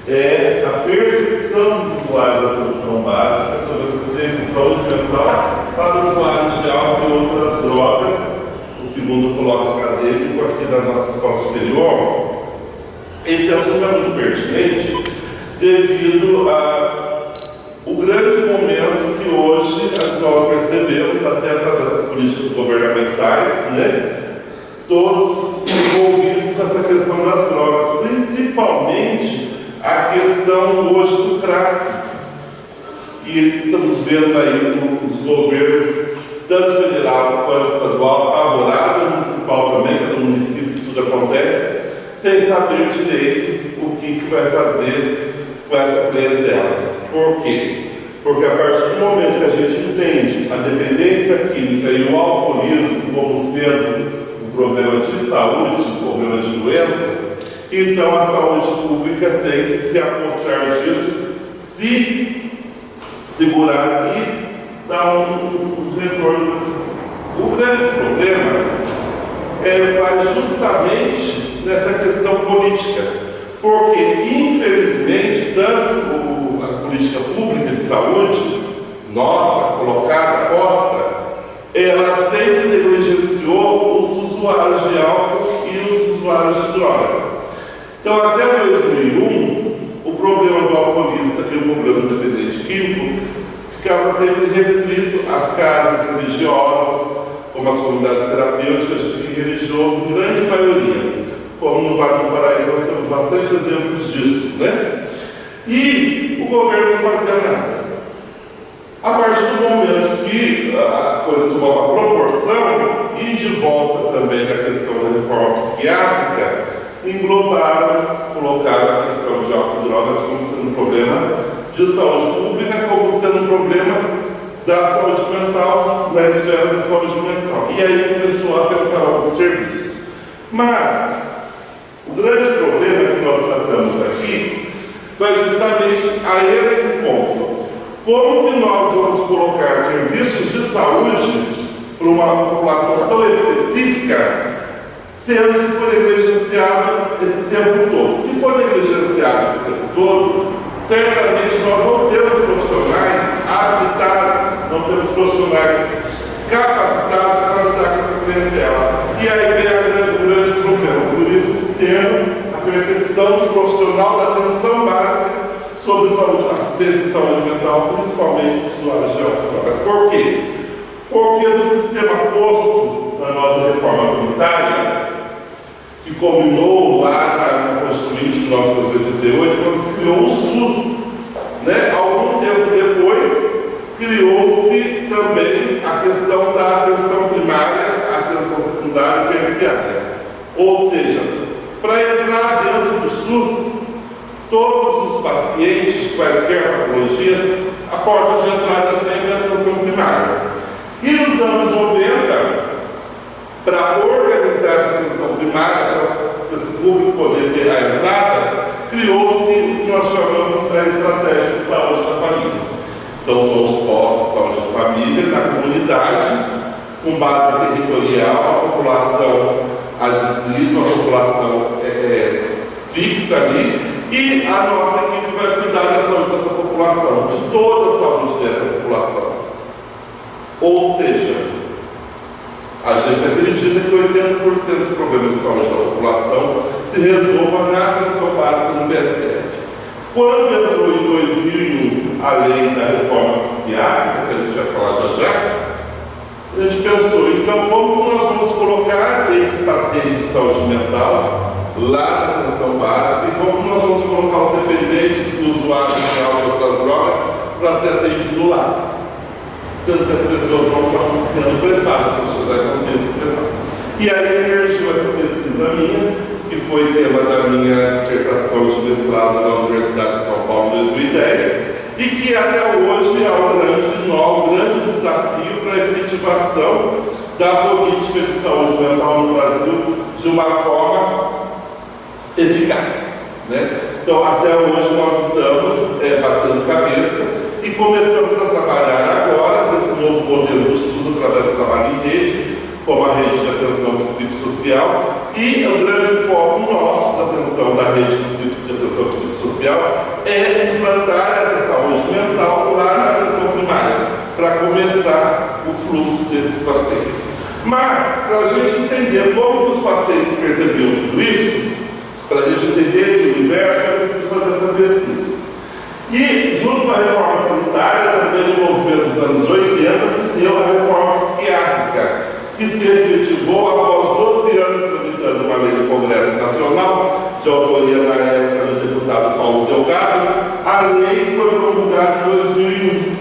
é a percepção dos usuários da atenção básica sobre assistência e saúde mental para usuários de álcool e outras drogas. O segundo coloca acadêmico aqui da nossa escola superior. Esse assunto é muito pertinente devido ao grande momento que hoje nós percebemos, até através das políticas governamentais, todos envolvidos nessa questão das drogas, principalmente a questão hoje do crack. E estamos vendo aí os governos, tanto federal quanto estadual, apavorados, municipal também, que é no município que tudo acontece, sem saber direito o que vai fazer com essa clientela. Por quê? Porque a partir do momento que a gente entende a dependência química e o alcoolismo como sendo um problema de saúde, um problema de doença, então a saúde pública tem que se apossar disso, se segurar e dar um retorno. O grande problema vai justamente nessa questão política, porque infelizmente tanto a política pública de saúde, nossa, colocada, posta, ela sempre negligenciou os usuários de álcool e os usuários de drogas. Então, até 2001, o problema do alcoolista e o problema do dependente químico ficava sempre restrito às casas religiosas, como as comunidades terapêuticas de fim religioso, grande maioria. Como no Vale do Paraíba, nós temos bastante exemplos disso, E o governo não fazia nada. A partir do momento que a coisa tomou uma proporção, e de volta também da questão da reforma psiquiátrica, englobaram, colocaram a questão de álcool e drogas como sendo um problema de saúde pública, como sendo um problema da saúde mental, na esfera da saúde mental. E aí começou a pensar alguns serviços. Mas o grande problema que nós tratamos aqui vai justamente a esse ponto. Como que nós vamos colocar serviços de saúde para uma população tão específica, sendo que foi negligenciado esse tempo todo? Se for negligenciado esse tempo todo, certamente nós não temos profissionais habilitados, não temos profissionais capacitados para lidar com essa clientela. E aí vem o grande problema. Por isso, esse termo, a percepção do profissional da atenção básica sobre saúde, assistência e saúde mental, principalmente dos usuários de álcool e drogas. Por quê? Porque no sistema posto da nossa reforma sanitária, que culminou lá na Constituinte de 1988, quando se criou o SUS. Algum tempo depois, criou-se também a questão da atenção primária, a atenção secundária e terciária. Ou seja, para entrar dentro do SUS, todos os pacientes de quaisquer patologias, a porta de entrada é sempre a atenção primária. E nos anos 90, para organizar essa atenção primária, para esse público poder ter a entrada, criou-se o que nós chamamos da estratégia de saúde da família. Então, são os postos de saúde da família na comunidade, com base territorial, a população adstrito, a população fixa ali, e a nossa equipe vai cuidar da saúde dessa população, de toda a saúde dessa população. Ou seja, a gente acredita que 80% dos problemas de saúde da população se resolvam na atenção básica no PSF. Quando entrou em 2001 a lei da reforma psiquiátrica, que a gente vai falar já, a gente pensou, então como nós vamos colocar esses pacientes de saúde mental lá na atenção básica e como nós vamos colocar os dependentes e usuários de álcool e outras drogas para ser atendido lá. Sendo que as pessoas não estão tendo preparo, as profissionais não têm esse preparo. E aí emergiu essa pesquisa minha, que foi tema da minha dissertação de mestrado na Universidade de São Paulo em 2010, e que até hoje é o grande nó, o grande desafio para a efetivação da política de saúde mental no Brasil de uma forma eficaz. Então, até hoje nós estamos batendo cabeça e começamos a trabalhar agora nesse novo modelo do SUS através do trabalho em rede, como a rede de atenção psicossocial, e o grande foco nosso da atenção da rede de atenção psicossocial social é implantar essa saúde mental lá na atenção primária, para começar o fluxo desses pacientes. Mas, para a gente entender como os pacientes percebiam tudo isso, para a gente entender esse universo, é preciso fazer essa pesquisa. E, junto com a reforma sanitária, também no movimento dos anos 80, se deu a reforma psiquiátrica, que se efetivou após 12 anos tramitando uma lei do Congresso Nacional, de autoria na época do deputado Paulo Delgado. A lei foi promulgada em 2001,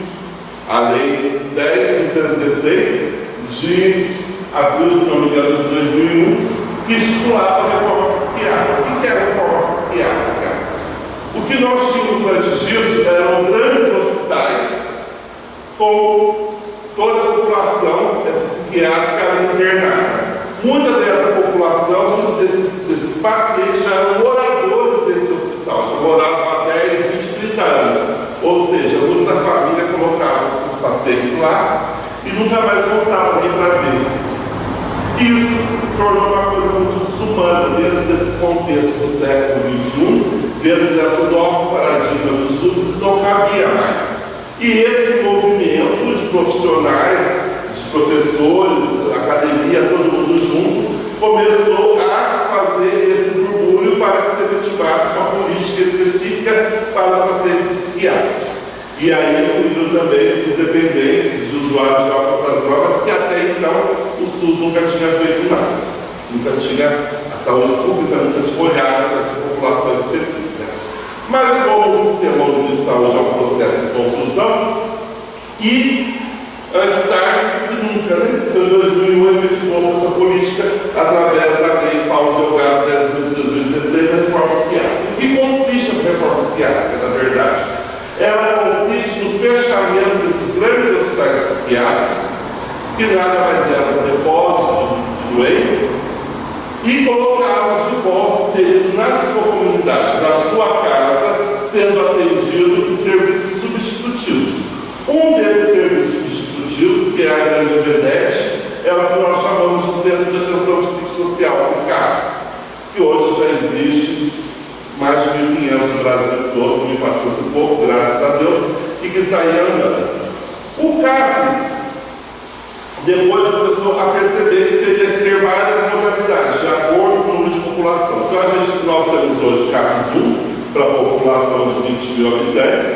a Lei 10.216, de abril, se não me engano, de 2001, que estipulava a reforma psiquiátrica. O que é a reforma psiquiátrica? O que nós tínhamos antes disso eram grandes hospitais com toda a população psiquiátrica internada. Muita dessa população, muitos desses pacientes já eram moradores desse hospital, já moravam há 10, 20, 30 anos. Ou seja, muitos da família colocavam os pacientes lá e nunca mais voltavam nem para ver. Isso se tornou uma coisa muito desumana dentro desse contexto do século XXI, dentro dessa nova paradigma do SUS, isso não cabia mais. E esse movimento de profissionais, de professores, academia, todo mundo junto, começou a fazer esse murmúrio para que se efetivasse uma política específica para os pacientes psiquiátricos. E aí incluíram também os dependentes, de usuários de álcool para as drogas, que até então o SUS nunca tinha feito nada. Nunca tinha, a saúde pública nunca tinha olhado para essa população específica. Mas como o Sistema Único de Saúde é um processo de construção, e antes tarde do que nunca, né? Então, em 2001, efetivou-se essa política através da Lei Paulo Delgado 10.2016, da reforma psiquiátrica. O que consiste a reforma psiquiátrica, na verdade? Ela consiste no fechamento desses grandes hospitais psiquiátricos, que nada mais era um depósito de doentes, e colocá-los de volta, na sua comunidade, na sua casa, sendo atendido por serviços substitutivos. Um desses serviços substitutivos, que é a grande vedete, é o que nós chamamos de Centro de Atenção Psicossocial, o CAPS, que hoje já existe mais de 1.500 no Brasil todo, 1.400 e pouco, graças a Deus, e que está aí andando. O CAPS depois começou a perceber que teria que ter várias modalidades, de acordo com o número de população. Então, nós temos hoje CAPS 1, para a população de 20 mil habitantes,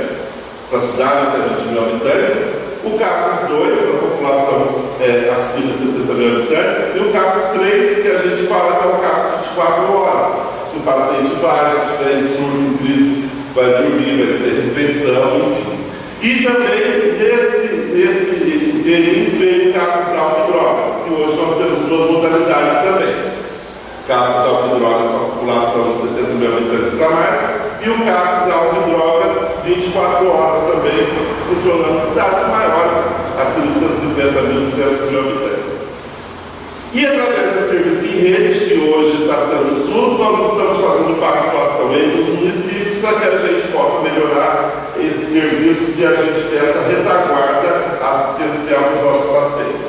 para a cidade até 20 mil habitantes, o CAPS 2, para a população acima de 70 mil habitantes, e o CAPS 3, que a gente fala que é o CAPS 24 horas. O paciente vai, se tiver surto, crise, vai dormir, vai ter refeição, enfim. E também, nesse inteirinho, veio o CAPS álcool e drogas, que hoje nós temos duas modalidades também. CAPS álcool e drogas para a população de 70 mil habitantes para mais, e o CAPS álcool e drogas 24 horas também, funcionando em cidades maiores, acima de 150 mil, 200 mil habitantes. E através desse serviço em rede, que hoje está sendo SUS, nós estamos fazendo pactuação entre os municípios para que a gente possa melhorar esses serviços e a gente ter essa retaguarda assistencial dos nossos pacientes.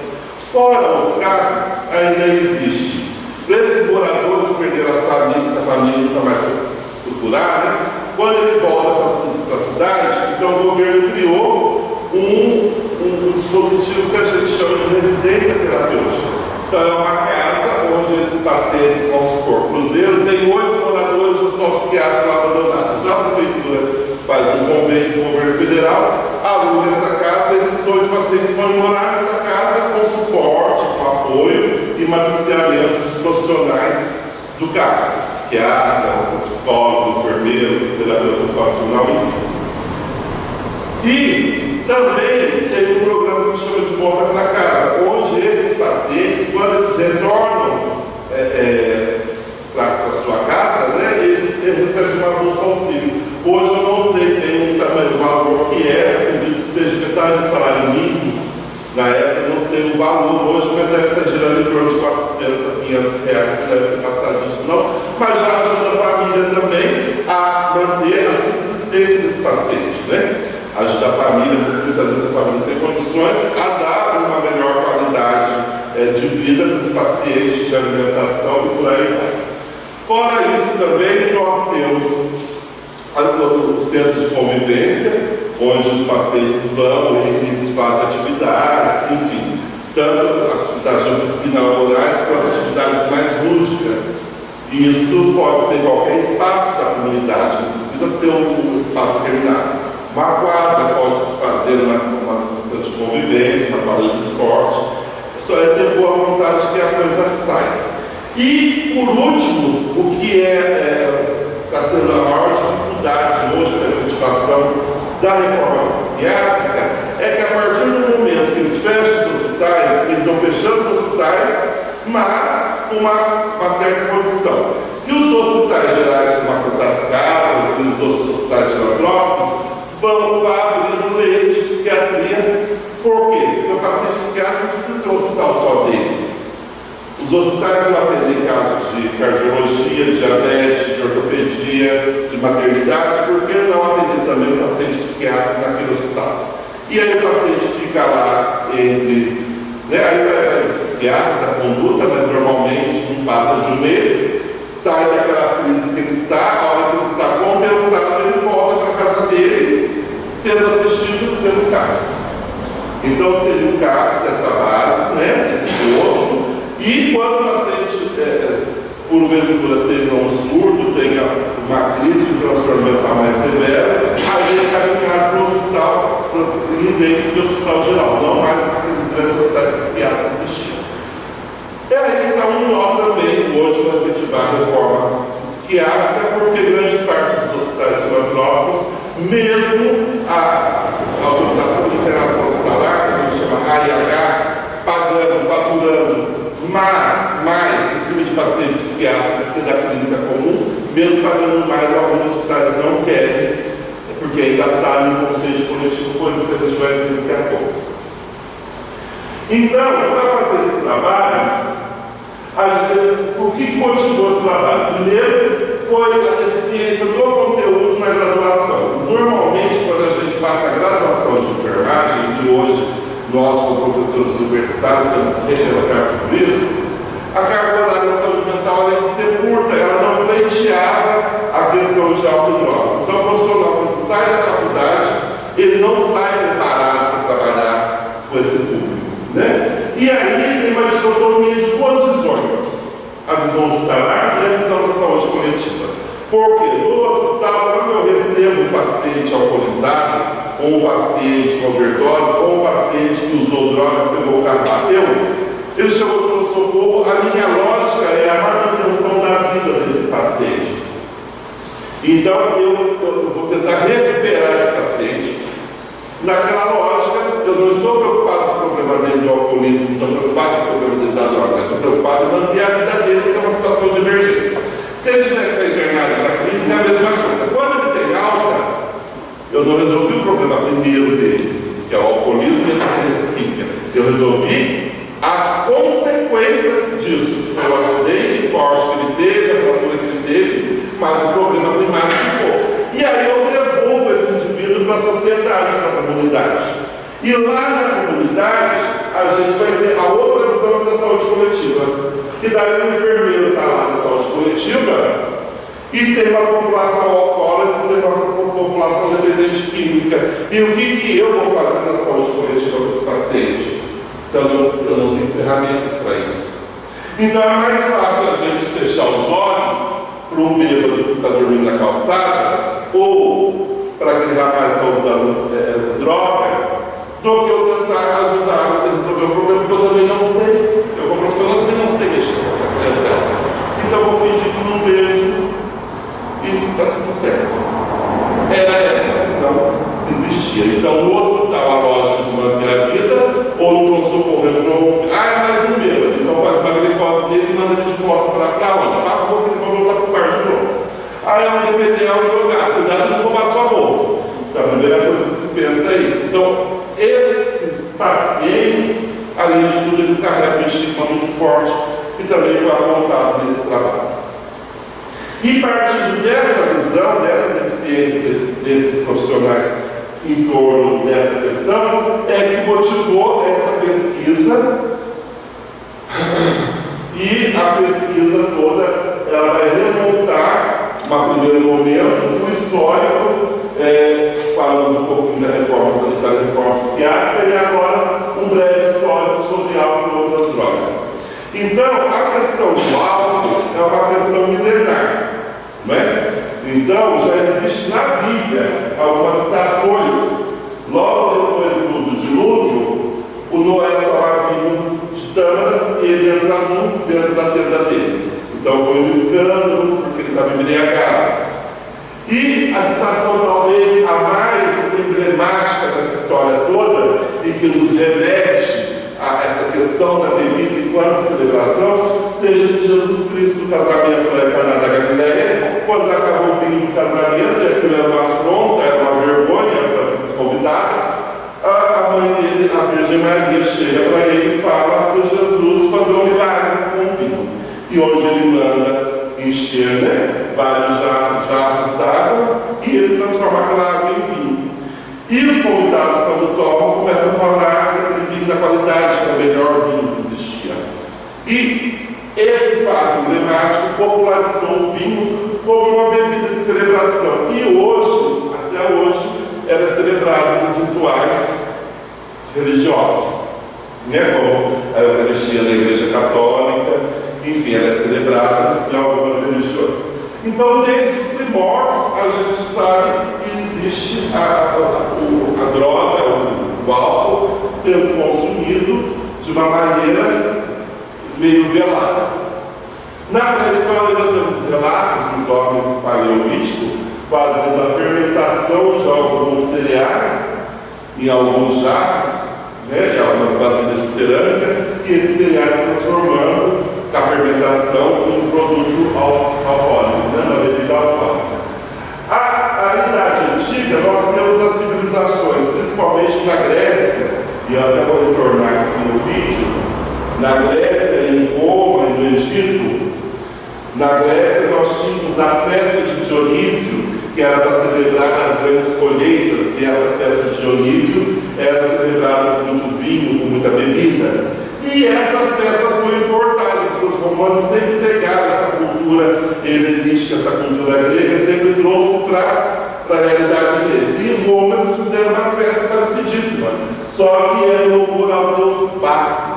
Fora os CAPs, ainda existe. Esses moradores perderam as famílias, a família nunca mais procurar, né? Quando ele volta para a cidade, então o governo criou um dispositivo que a gente chama de residência terapêutica. Então é uma casa onde esses pacientes, vamos supor, Cruzeiro, tem 8 moradores de hospital psiquiátrico lá abandonados. Já a prefeitura faz um convênio com o governo federal, aluga essa casa, e esses 8 pacientes vão morar nessa casa com suporte, com apoio e matriciamento dos profissionais do CAPS, psiquiatra, psicólogo, enfermeiro, terapeuta ocupacional, enfim. E também tem um programa que chama de Volta para Casa, onde esses pacientes, quando eles retornam para a sua casa, né, eles recebem uma bolsa auxílio. Hoje eu não sei, tem um tamanho de valor que acredito que seja metade do salário mínimo. Na época, não sei o valor hoje, mas deve estar girando em torno de 400 a 500 reais, não deve ter passado disso não. Mas já ajuda a família também a manter a subsistência desse paciente, né? Ajuda a família, porque muitas vezes a família tem condições, a dar uma melhor qualidade de vida para os pacientes, de alimentação e por aí vai. Fora isso também, nós temos o centro de convivência, onde os pacientes vão e eles fazem atividades, enfim, tanto atividades de oficina laborais quanto atividades mais lúdicas. E isso pode ser em qualquer espaço da comunidade, não precisa ser um espaço determinado. Uma quadra pode se fazer numa centro de convivência, uma quadra de esporte. Só é ter boa vontade que a coisa sai. E, por último, o que está sendo a maior dificuldade hoje na efetivação da reforma psiquiátrica é que, a partir do momento que eles fecham os hospitais, eles estão fechando os hospitais, mas com uma certa condição. Que os hospitais gerais, como a Santas Casas e os outros hospitais filantrópicos, vão abrir leitos de psiquiatria. Por quê? Porque o paciente psiquiátrico não precisa ter um hospital só dele. Os hospitais vão atender casos de cardiologia, de diabetes, de ortopedia, de maternidade, por que não atender também o paciente psiquiátrico naquele hospital? E aí o paciente fica lá entre... aí vai o psiquiatra da conduta, mas normalmente não passa de um mês, sai daquela crise que ele está, a hora que ele está compensado, ele volta para a casa dele, sendo assistido pelo CAPS. Então seria o CAPS, essa base, esse posto, e quando o paciente, porventura, tenha um surto, tenha uma crise de transtorno mental mais severo, aí ele é caminhado para o hospital, dentro do hospital geral, não mais para aqueles grandes hospitais psiquiátricos que existiam. E aí está um nó também, hoje, para efetivar a reforma psiquiátrica, porque grande parte dos hospitais filantrópicos, mesmo a autorização de internação hospitalar, que a gente chama AIH, pagando, faturando, mas mais em cima de paciente psiquiátrico que da clínica comum, mesmo pagando mais, alguns hospitais não querem, porque ainda está no conceito coletivo, coisa que a gente vai ver daqui a pouco. Então, para fazer esse trabalho, o que motivou esse trabalho? Primeiro, foi a deficiência do conteúdo na graduação. Normalmente, quando a gente passa a graduação de enfermagem, e hoje nós, como professores universitários, temos que repensar tudo isso, a carga horária da saúde mental, além de ser curta, ela não pleiteava a questão de álcool e drogas. Então, o profissional, quando sai da faculdade, ele não sai preparado para trabalhar com esse público. E aí tem uma dicotomia de duas visões: a visão hospitalar e a visão da saúde coletiva. Porque no hospital, quando eu recebo um paciente alcoolizado, ou um paciente com overdose, ou um paciente que usou droga, pegou o carro, bateu, ele chegou no socorro, a minha lógica é a manutenção da vida desse paciente. Então eu vou tentar recuperar esse paciente. Naquela lógica, eu não estou preocupado com o problema dele do alcoolismo, não estou preocupado com o problema dele da droga, estou preocupado em manter a vida dele, porque é uma situação de emergência. Se ele tiver que ser internado na clínica, é a mesma coisa. Quando ele tem alta, eu não resolvi o problema primeiro dele, que é o alcoolismo e a dependência química. Eu resolvi as consequências disso, que foi o acidente, o corte que ele teve, a fratura que ele teve, mas o problema primário ficou. E aí eu devolvo esse indivíduo para a sociedade, para a comunidade. E lá na comunidade, a gente vai ter a outra visão da saúde coletiva. E daí o enfermeiro está lá na saúde coletiva e tem uma população alcoólatra, tem uma população dependente química. E o que eu vou fazer na saúde coletiva com esse paciente? Se eu não tenho ferramentas para isso. Então é mais fácil a gente fechar os olhos para um bêbado que está dormindo na calçada ou para aquele rapaz que está usando droga, do que eu tentar ajudar você a resolver o problema, porque eu também não sei. Eu, como profissional, também não sei mexer com essa clientela. Então eu vou fingir que não vejo e está tudo certo. Era essa a visão que existia. Então, no hospital, a lógica de manter a vida, ou no pronto-socorro entrou, é mais um bêbado, então faz uma glicose dele e manda ele de volta para onde? Para a boca, ele vai voltar para o quarto de novo. Aí é um dependente ao jogar, cuidado de não roubar sua bolsa. Então, a primeira coisa que se pensa é isso. Então, esses pacientes, além de tudo, eles carregam um estigma muito forte, que também foi apontado nesse trabalho. E partindo dessa visão, dessa deficiência desses profissionais em torno dessa questão, é que motivou essa pesquisa. E a pesquisa toda, ela vai remontar primeiro momento, o histórico, falamos um pouquinho da reforma sanitária, da reforma psiquiátrica, e agora um breve histórico sobre álcool e outras drogas. Então, a questão do álcool é uma questão milenar, não é? Então, já existe na Bíblia algumas citações. Logo depois do dilúvio, o Noé tomava vinho de tâmaras e ele entra dentro da tenda dele. Então foi um escândalo, porque ele estava embriagado. E a citação talvez a mais emblemática dessa história toda, e que nos remete a essa questão da bebida enquanto celebração, seja de Jesus Cristo no casamento lá em Caná da Galileia, quando acabou o vinho do casamento, e aquilo era uma afronta, era uma vergonha para os convidados. A mãe dele, a Virgem Maria, chega para ele e fala para Jesus fazer um milagre com o vinho. E hoje ele manda encher, vários jarros d'água, e ele transforma aquela água em vinho. E os convidados, quando tomam, começam a falar daquele vinho da qualidade, que é o melhor vinho que existia. E esse fato emblemático popularizou o vinho como uma bebida de celebração. E hoje, até hoje, ela é celebrada nos rituais religiosos, né? Como a Eucaristia da Igreja Católica, enfim, ela é celebrada em algumas religiões. Então, desde os primórdios, a gente sabe que existe a droga, o álcool, sendo consumido de uma maneira meio velada. Na pré-história, já temos relatos dos homens paleolíticos fazendo a fermentação de alguns cereais em alguns jarros, né, em algumas vasilhas de cerâmica, e esses cereais transformando a fermentação em um produto alcoólico, né, uma bebida alcoólica. A Idade Antiga, nós temos as civilizações, principalmente na Grécia, e eu até vou retornar aqui no vídeo, na Grécia, em Roma e no Egito. Na Grécia nós tínhamos a festa de Dionísio, que era para celebrar as grandes colheitas, e essa festa de Dionísio era celebrada com muito vinho, com muita bebida. E essa festa foi importada, porque os romanos sempre pegaram essa cultura helenística, essa cultura grega, sempre trouxe para a realidade deles. E os romanos fizeram uma festa parecidíssima, só que era no louvor ao deus Baco.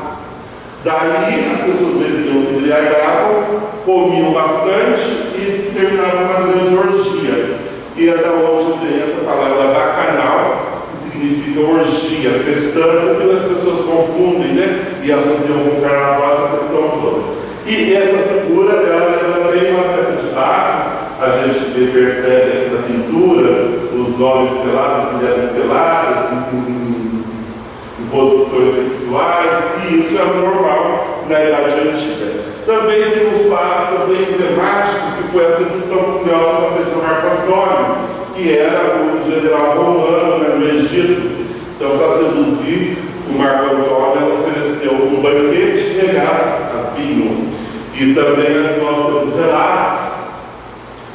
Daí as pessoas bebiam, se embriagavam, comiam bastante e terminavam uma grande orgia. E é da onde vem essa palavra bacanal, que significa orgia, festança, que as pessoas confundem, né? E associam com o carnaval essa questão toda. E essa figura, ela vem uma festa de Baco, a gente percebe aqui na pintura, os homens pelados, as mulheres peladas, em posições sexuais, e isso é normal na Idade Antiga. Também tem um fato também emblemático, que foi a sedução que Cleópatra fez com Marco Antônio, que era o general romano, né, no Egito. Então, para seduzir o Marco Antônio, ela ofereceu um banquete regado a vinho. E também nós temos relatos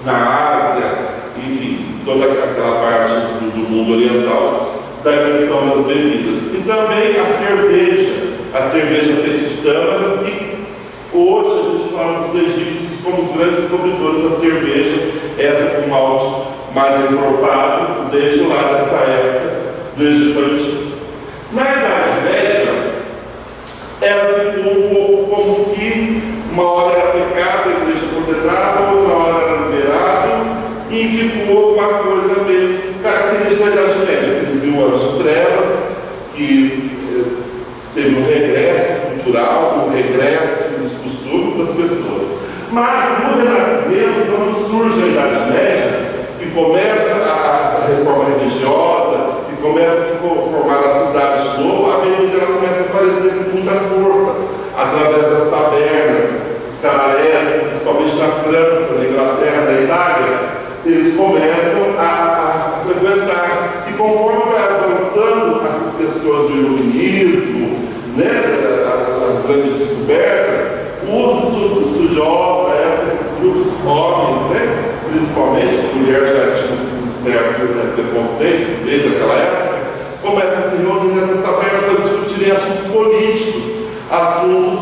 na Ásia, enfim, toda aquela parte do mundo oriental, da questão das bebidas. E também a cerveja feita de tâmaras, e hoje a gente fala dos egípcios como os grandes descobridores da cerveja, essa com malte mais encorpado, desde lá dessa época do Egito Antigo. Na Idade Média, ela ficou um pouco como que uma hora era pecado, a igreja condenada, outra hora era liberado, e ficou uma coisa meio característica da Idade Média, aqueles 1000 anos de trevas, que teve um regresso cultural, um regresso nos costumes das pessoas. Mas no Renascimento, quando surge a Idade Média, e começa a reforma religiosa, e começa a se formar a cidade de novo, a bebida começa a aparecer com muita força, através das tabernas, dos cabarés, principalmente na França, na Inglaterra, na Itália, eles começam a frequentar. E conforme vai avançando essas questões do iluminismo, né, as grandes descobertas, os estudiosos da época, esses grupos homens, né, principalmente, a mulher já tinha um certo preconceito desde aquela época, começam a se reunir nessas tabernas para discutirem assuntos políticos, assuntos,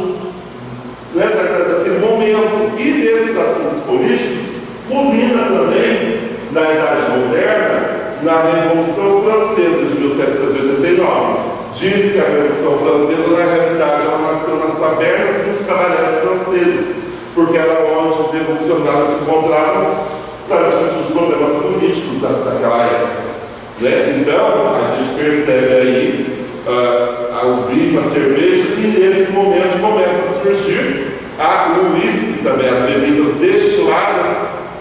né, daquele momento. E desses assuntos políticos culmina também na Idade Moderna, na Revolução Francesa de 1789. Diz que a Revolução Francesa, na realidade, ela nasceu nas tabernas dos cavalheiros franceses, porque era onde os revolucionários encontravam para discutir os problemas políticos daquela época. Né? Então, a gente percebe aí o vinho, a cerveja, e nesse momento começa a surgir o uísque também, as bebidas destiladas,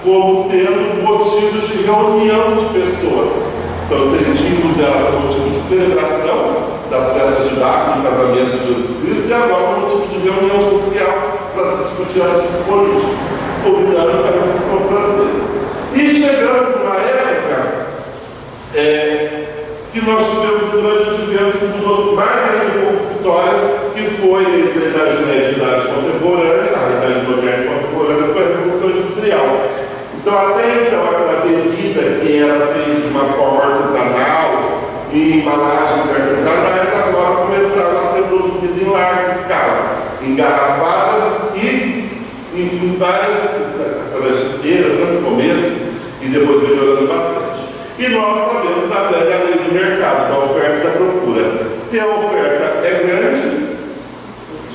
como sendo motivos de reunião de pessoas. Então, tínhamos ela como motivo de celebração das festas de Bach, do casamento de Jesus Cristo, e agora como motivo de reunião social para se discutir assuntos políticos, combinando com a Revolução Francesa. E chegando numa época que nós tivemos durante diversos que mudou mais ainda um pouco essa história, que foi entre a Idade Média e a Idade Contemporânea, a Idade Moderna e Contemporânea foi a Revolução Industrial. Então, até então, aquela bebida que era feita de uma forma artesanal, em embalagens artesanais, agora começaram a ser produzidas em larga escala, engarrafadas e em várias, através de esteiras, no começo, e depois melhorando bastante. E nós sabemos da velha lei do mercado, da oferta e da procura. Se a oferta é grande,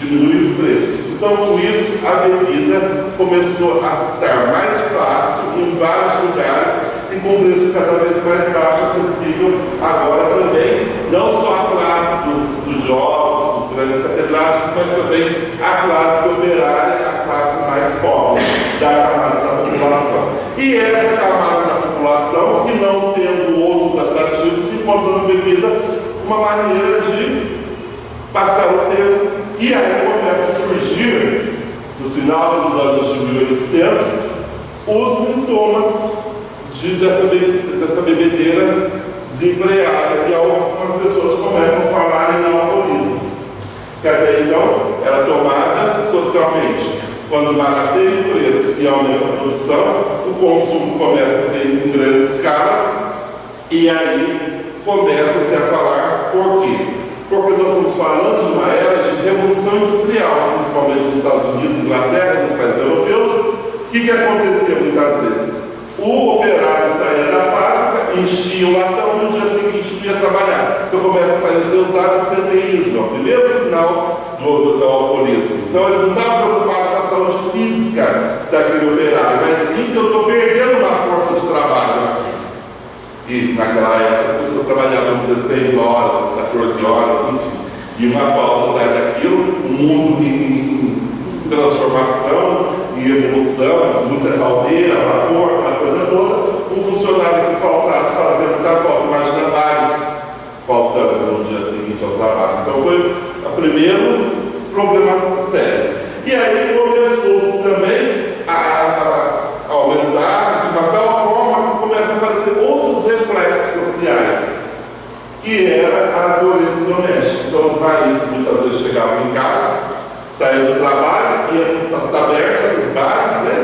diminui o preço. Então, com isso, a bebida começou a estar mais fácil em vários lugares e com preço cada vez mais baixo, acessível agora também, não só a classe dos estudiosos, dos grandes catedráticos, mas também a classe operária, a classe mais pobre da camada da população. E essa camada da população, que não tendo outros atrativos, encontrou na bebida uma maneira de passar o tempo. E aí começa a surgir, no final dos anos de 1800, os sintomas dessa bebedeira desenfreada, e algumas pessoas começam a falar em alcoolismo, que até então era tomada socialmente. Quando barateia o preço e aumenta a produção, o consumo começa a ser em grande escala, e aí começa-se a falar por quê? Porque nós estamos falando de uma era de revolução industrial, principalmente nos Estados Unidos, Inglaterra, nos países europeus. O que acontecia muitas vezes? O operário saía da fábrica, enchia o latão e no dia seguinte não ia trabalhar. Então começa a aparecer os absenteísmo, é o primeiro sinal do alcoolismo. Então eles não estavam preocupados com a saúde física daquele operário, mas sim que eu estou perdendo uma força de trabalho aqui. E naquela época as pessoas trabalhavam 16 horas, 14 horas, enfim. E uma falta daquilo, um mundo em transformação, em evolução, muita caldeira, vapor, aquela coisa toda. Um funcionário que faltasse fazer muita falta, imagina vários faltando no dia seguinte ao trabalho. Então foi o primeiro problema sério. E aí começou também a aumentar de uma tal forma que começam a aparecer outros reflexos sociais, que era a violência doméstica. Então os maridos muitas vezes chegavam em casa, saíam do trabalho, iam para as tabernas, nos bares, né?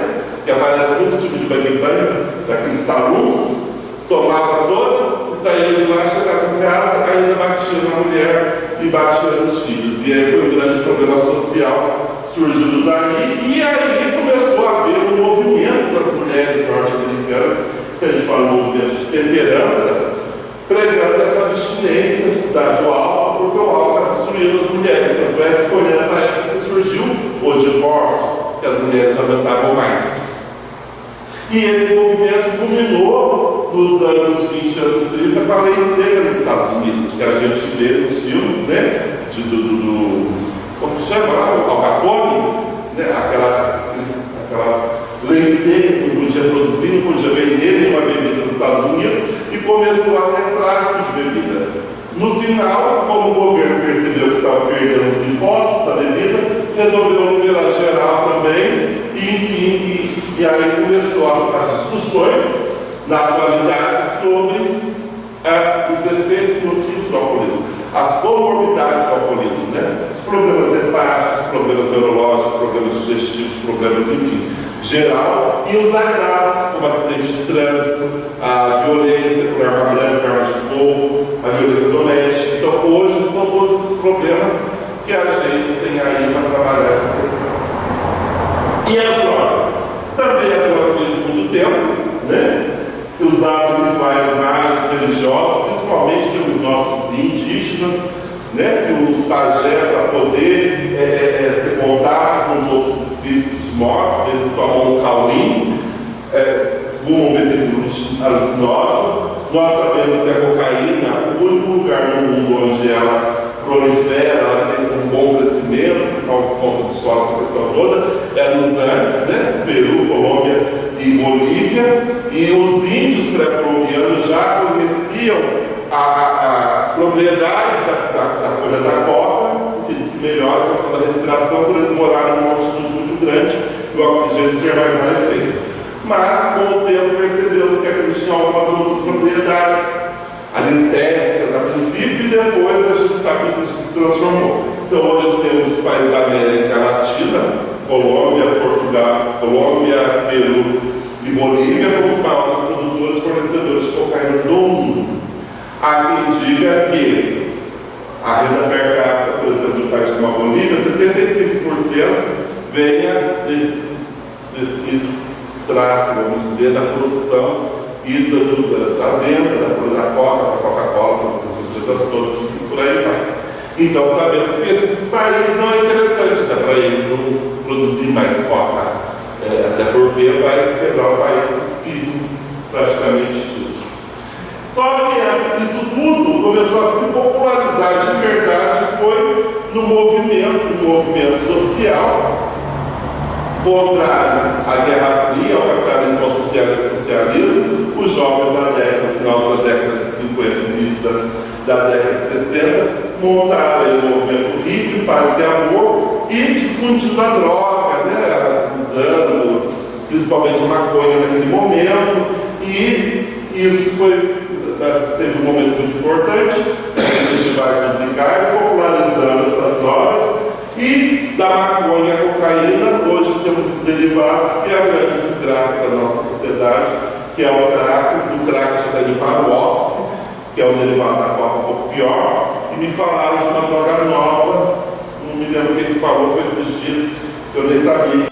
Que aparece muito tipo de bang-bang, daqueles salões, tomava todas e saía de lá, chegava em casa, ainda batia na mulher e batia nos filhos. E aí foi um grande problema social surgindo daí, e aí começou a haver um movimento das mulheres norte-americanas, que a gente fala um movimento de temperança, pregando essa abstinência do álcool, porque o álcool está destruindo as mulheres. Tanto é que foi nessa época que surgiu o divórcio, que as mulheres aumentavam mais. E esse movimento culminou nos anos 20, anos 30, com a lei seca nos Estados Unidos, que a gente vê nos filmes, né? Como que chama lá? Al Capone, né? Aquela lei seca que não podia produzir, não podia vender nenhuma bebida nos Estados Unidos, e começou a ter tráfico de bebida. No final, como o governo percebeu que estava perdendo os impostos da bebida, resolveu liberar geral também, e enfim, e aí começou as discussões na atualidade sobre os efeitos nocivos do alcoolismo, as comorbidades do alcoolismo, né? Os problemas hepáticos, os problemas neurológicos, os problemas digestivos, os problemas, enfim, geral, e os agravos, como acidente de trânsito, a violência por arma branca, arma de fogo, a violência doméstica. Então, hoje são todos esses problemas que a gente tem aí para trabalhar essa questão. E as drogas? Também as drogas vêm de muito do tempo, né? Usados em rituais mágicos religiosos, principalmente pelos nossos indígenas, né? Que os pajés, para poder ter contato com os outros espíritos mortos, eles tomam um caulim, fumam bebidas alucinógenas. Nós sabemos que a cocaína, o único lugar no mundo onde ela prolifera, ela tem um bom crescimento, por conta do solo, essa questão toda, é nos Andes, né? Peru, Colômbia e Bolívia. E os índios pré-colombianos já conheciam as propriedades da folha da coca, que diz que melhora a questão da respiração por eles morarem em uma altitude muito grande e o oxigênio ser mais rarefeito. Mas, com o tempo, percebeu-se que aquilo tinha algumas outras propriedades anestésicas a princípio, e depois a gente sabe que isso se transformou. Então, hoje temos os países da América Latina, Colômbia, Portugal, Colômbia, Peru e Bolívia, como os maiores produtores e fornecedores de cocaína do mundo. Há quem diga que a renda per capita, por exemplo, de um país como a Bolívia, 75% venha desse tráfico, vamos dizer, da produção e da venda da folha da coca, da Coca-Cola, das empresas todas, e por aí vai. Então sabemos que esses países não é interessante até para eles não produzir mais coca, até porque vai quebrar o país que vive praticamente disso. Só que isso tudo começou a se popularizar de verdade, foi no movimento social contrário à Guerra Fria, ao capitalismo, ao socialismo. Os jovens no final da década de 50, início da década de 60, montaram o movimento hippie, paz e amor, e difundindo a droga, né? Usando principalmente a maconha naquele momento, e isso teve um momento muito importante, nos festivais musicais, popularizando essas drogas. E da maconha à cocaína, hoje temos os derivados, que é a grande desgraça da nossa sociedade, que é o crack. Do crack já está indo para o oxi, que é o derivado da coca um pouco pior. E me falaram de uma droga nova, não me lembro quem falou, foi esses dias, eu nem sabia